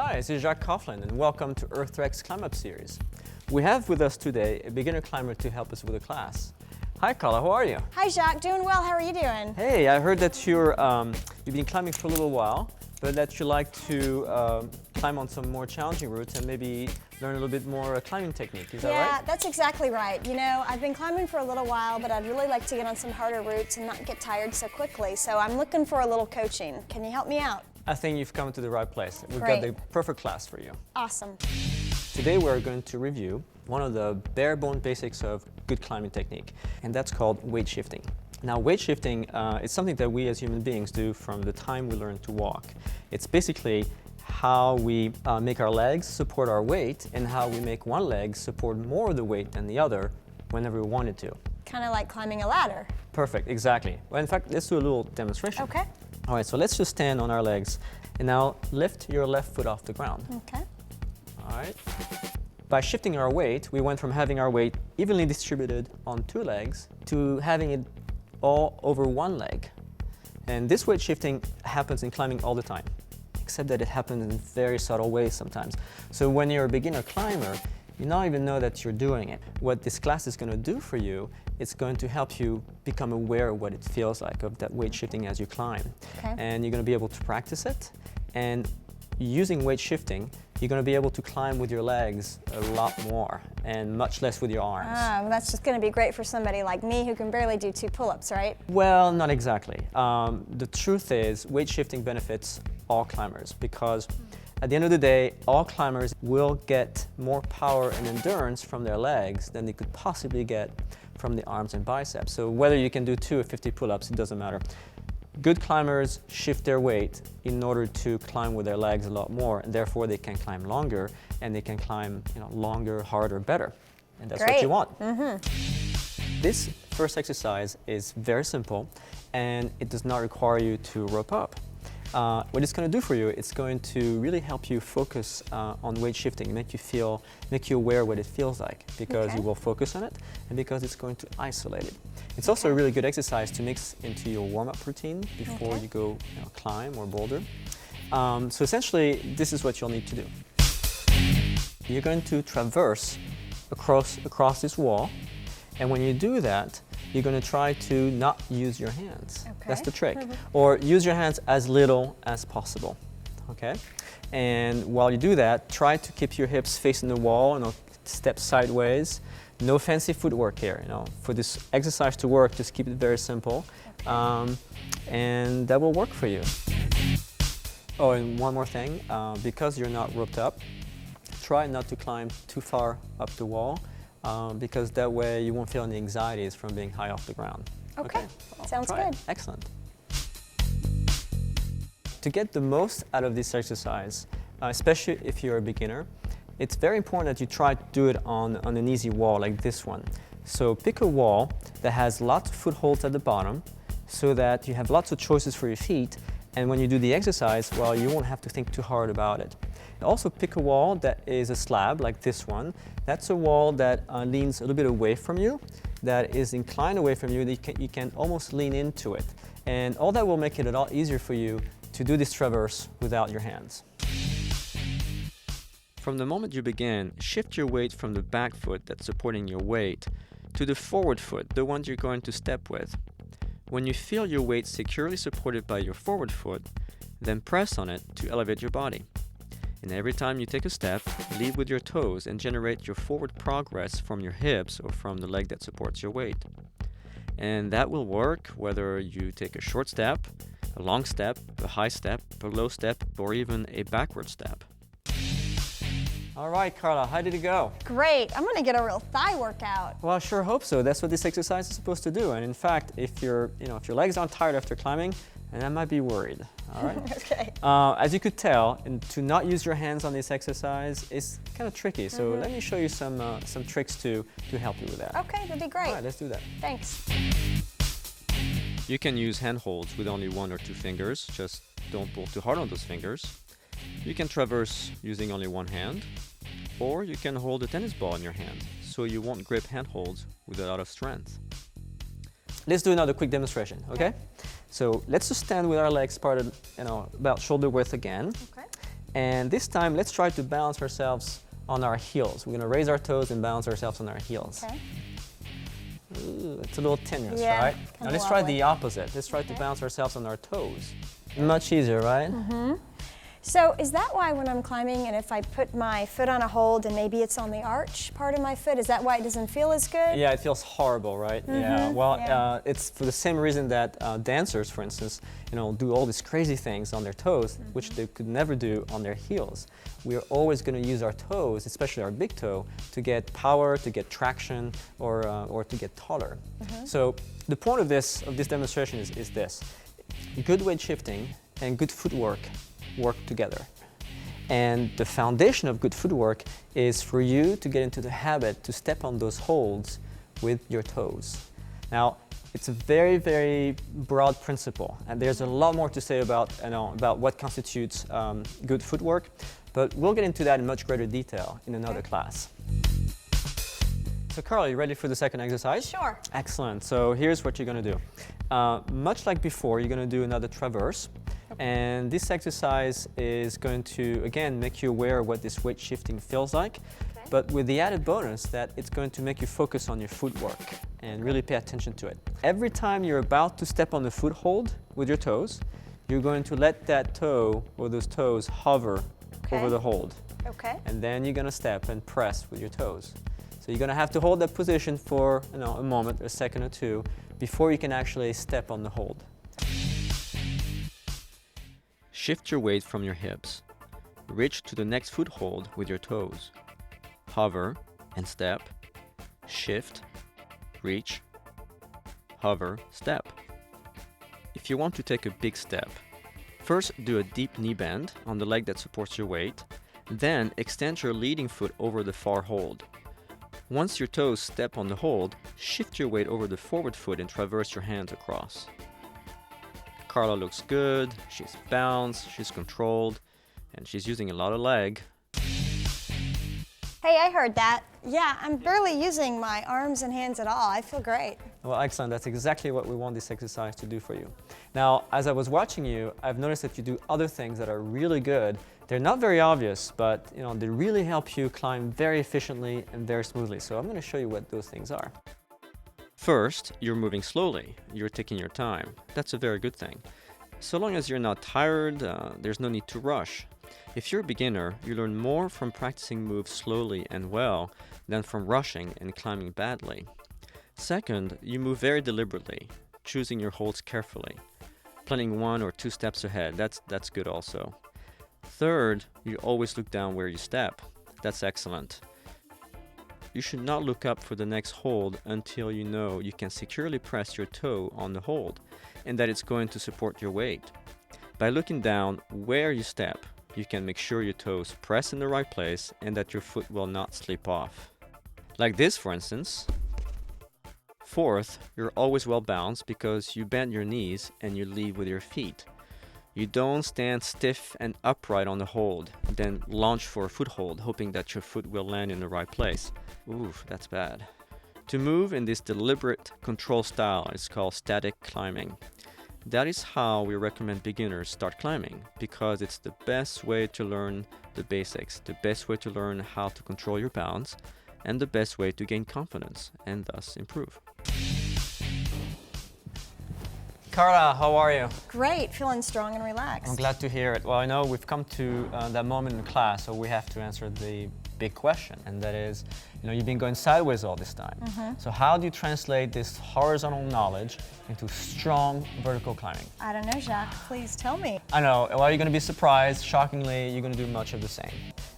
Hi, this is Jacques Coughlin, and welcome to EarthTrek's Climb Up series. We have with us today a beginner climber to help us with the class. Hi, Carla, how are you? Hi, Jacques. Doing well. How are you doing? Hey, I heard that you've been climbing for a little while, but that you like to climb on some more challenging routes and maybe learn a little bit more climbing technique. Is that right? Yeah, that's exactly right. You know, I've been climbing for a little while, but I'd really like to get on some harder routes and not get tired so quickly. So I'm looking for a little coaching. Can you help me out? I think you've come to the right place. We've Great. got the perfect class for you. Awesome. Today we're going to review one of the bare bone basics of good climbing technique, and that's called weight shifting. Now, weight shifting is something that we as human beings do from the time we learn to walk. It's basically how we make our legs support our weight and how we make one leg support more of the weight than the other whenever we wanted to. Kind of like climbing a ladder. Perfect, exactly. Well, in fact, let's do a little demonstration. Okay. All right, so let's just stand on our legs and now lift your left foot off the ground. Okay. All right. By shifting our weight, we went from having our weight evenly distributed on two legs to having it all over one leg. And this weight shifting happens in climbing all the time, except that it happens in very subtle ways sometimes. So when you're a beginner climber, you don't even know that you're doing it. What this class is going to do for you, it's going to help you become aware of what it feels like of that weight shifting as you climb. Okay. And you're going to be able to practice it. And using weight shifting, you're going to be able to climb with your legs a lot more and much less with your arms. Well, that's just going to be great for somebody like me who can barely do 2 pull-ups, right? Well, not exactly. The truth is, weight shifting benefits all climbers because at the end of the day, all climbers will get more power and endurance from their legs than they could possibly get from the arms and biceps. So whether you can do 2 or 50 pull-ups, it doesn't matter. Good climbers shift their weight in order to climb with their legs a lot more, and therefore they can climb longer, and they can climb longer, harder, better. And that's what you want. This first exercise is very simple, and it does not require you to rope up. What it's going to do for you, it's going to really help you focus on weight shifting, make you aware of what it feels like, because you will focus on it and because it's going to isolate it. It's also a really good exercise to mix into your warm-up routine before you go climb or boulder. So essentially, this is what you'll need to do. You're going to traverse across this wall, and when you do that, you're going to try to not use your hands. That's the trick. Or use your hands as little as possible. Okay? And while you do that, try to keep your hips facing the wall, step sideways. No fancy footwork here. For this exercise to work, just keep it very simple. And that will work for you. Oh, and one more thing. Because you're not roped up, try not to climb too far up the wall. Because that way you won't feel any anxieties from being high off the ground. Okay. Sounds Try good. it. Excellent. To get the most out of this exercise, especially if you're a beginner, it's very important that you try to do it on an easy wall like this one. So pick a wall that has lots of footholds at the bottom so that you have lots of choices for your feet, and when you do the exercise, well, you won't have to think too hard about it. Also pick a wall that is a slab like this one. That's a wall that leans a little bit away from you, that is inclined away from you, that you can almost lean into it. And all that will make it a lot easier for you to do this traverse without your hands. From the moment you begin, shift your weight from the back foot that's supporting your weight to the forward foot, the one you're going to step with. When you feel your weight securely supported by your forward foot, then press on it to elevate your body. And every time you take a step, lead with your toes and generate your forward progress from your hips or from the leg that supports your weight. And that will work whether you take a short step, a long step, a high step, a low step, or even a backward step. All right, Carla, how did it go? Great. I'm going to get a real thigh workout. Well, I sure hope so. That's what this exercise is supposed to do. And in fact, if your legs aren't tired after climbing, and I might be worried. All right. Okay. As you could tell, to not use your hands on this exercise is kind of tricky. So let me show you some tricks to help you with that. Okay, that'd be great. All right, let's do that. Thanks. You can use hand holds with only 1 or 2 fingers. Just don't pull too hard on those fingers. You can traverse using only one hand, or you can hold a tennis ball in your hand, so you won't grip handholds with a lot of strength. Let's do another quick demonstration, okay? So let's just stand with our legs parted, about shoulder width again. Okay. And this time, let's try to balance ourselves on our heels. We're gonna raise our toes and balance ourselves on our heels. Okay. Ooh, it's a little tenuous, Yeah, right? kinda Now let's try wobbly. the opposite. Let's try to Okay. balance ourselves on our toes. Much easier, right? So is that why when I'm climbing and if I put my foot on a hold and maybe it's on the arch part of my foot, is that why it doesn't feel as good? Yeah, it feels horrible, right? Yeah. Well, yeah. it's for the same reason that dancers, for instance, do all these crazy things on their toes, which they could never do on their heels. We are always going to use our toes, especially our big toe, to get power, to get traction, or to get taller. So the point of this demonstration is this: good weight shifting and good footwork work together. And the foundation of good footwork is for you to get into the habit to step on those holds with your toes. Now, it's a very, very broad principle, and there's a lot more to say about what constitutes good footwork, but we'll get into that in much greater detail in another class. So Carla, you ready for the second exercise? Sure. Excellent. So here's what you're going to do. Much like before, you're going to do another traverse. And this exercise is going to, again, make you aware of what this weight shifting feels like, but with the added bonus that it's going to make you focus on your footwork and really pay attention to it. Every time you're about to step on the foothold with your toes, you're going to let that toe or those toes hover over the hold. Okay. And then you're going to step and press with your toes. So you're going to have to hold that position for a moment, a second or two, before you can actually step on the hold. Shift your weight from your hips. Reach to the next foothold with your toes. Hover and step. Shift, reach, hover, step. If you want to take a big step, first do a deep knee bend on the leg that supports your weight, then extend your leading foot over the far hold. Once your toes step on the hold, shift your weight over the forward foot and traverse your hands across. Carla looks good, she's balanced, she's controlled, and she's using a lot of leg. Hey, I heard that. Yeah, I'm barely using my arms and hands at all. I feel great. Well, excellent. That's exactly what we want this exercise to do for you. Now, as I was watching you, I've noticed that you do other things that are really good. They're not very obvious, but they really help you climb very efficiently and very smoothly. So I'm going to show you what those things are. First, you're moving slowly. You're taking your time. That's a very good thing. So long as you're not tired, there's no need to rush. If you're a beginner, you learn more from practicing moves slowly and well than from rushing and climbing badly. Second, you move very deliberately, choosing your holds carefully. Planning 1 or 2 steps ahead, that's good also. Third, you always look down where you step. That's excellent. You should not look up for the next hold until you know you can securely press your toe on the hold and that it's going to support your weight. By looking down where you step, you can make sure your toes press in the right place and that your foot will not slip off. Like this, for instance. Fourth, you're always well balanced because you bend your knees and you lead with your feet. You don't stand stiff and upright on the hold, then launch for a foothold, hoping that your foot will land in the right place. Ooh, that's bad. To move in this deliberate control style is called static climbing. That is how we recommend beginners start climbing, because it's the best way to learn the basics, the best way to learn how to control your balance, and the best way to gain confidence and thus improve. Carla, how are you? Great, feeling strong and relaxed. I'm glad to hear it. Well, I know we've come to that moment in class, so we have to answer the big question, and that is, you've been going sideways all this time. So how do you translate this horizontal knowledge into strong vertical climbing? I don't know, Jacques. Please tell me. I know. Well, you're going to be surprised. Shockingly, you're going to do much of the same,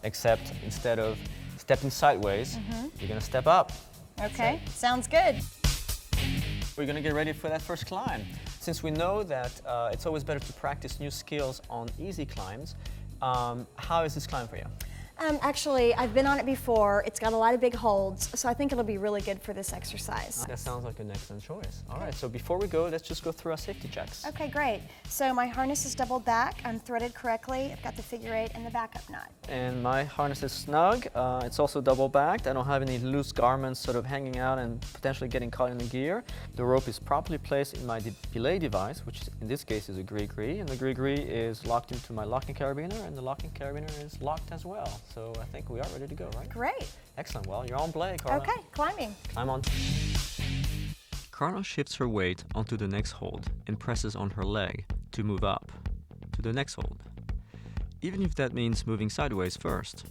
except instead of stepping sideways, you're going to step up. Okay, sounds good. We're going to get ready for that first climb. Since we know that it's always better to practice new skills on easy climbs, how is this climb for you? Actually, I've been on it before. It's got a lot of big holds, so I think it'll be really good for this exercise. That sounds like an excellent choice. All right, so before we go, let's just go through our safety checks. Okay, great. So my harness is doubled back. I'm threaded correctly. I've got the figure 8 and the backup knot. And my harness is snug. It's also double backed. I don't have any loose garments sort of hanging out and potentially getting caught in the gear. The rope is properly placed in my belay device, which in this case is a gree-gree, and the gree-gree is locked into my locking carabiner, and the locking carabiner is locked as well. So I think we are ready to go, right? Great. Excellent. Well, you're on belay, Carla. Okay, climbing. I'm on. Carla shifts her weight onto the next hold and presses on her leg to move up to the next hold, even if that means moving sideways first.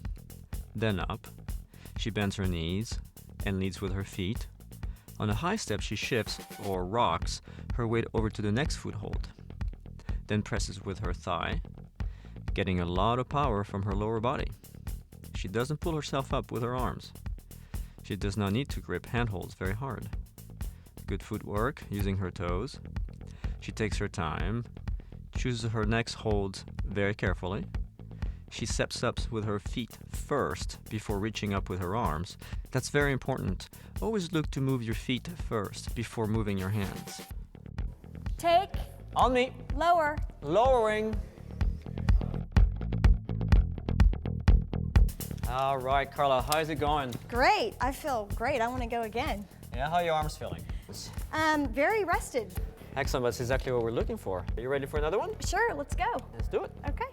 Then up. She bends her knees and leads with her feet. On a high step, she shifts, or rocks, her weight over to the next foothold. Then presses with her thigh, getting a lot of power from her lower body. She doesn't pull herself up with her arms. She does not need to grip handholds very hard. Good footwork using her toes. She takes her time, chooses her next hold very carefully. She steps up with her feet first before reaching up with her arms. That's very important. Always look to move your feet first before moving your hands. Take, On me. lower. Lowering. All right, Carla, how's it going? Great. I feel great. I want to go again. Yeah, how are your arms feeling? Very rested. Excellent, that's exactly what we're looking for. Are you ready for another one? Sure, let's go. Let's do it. Okay.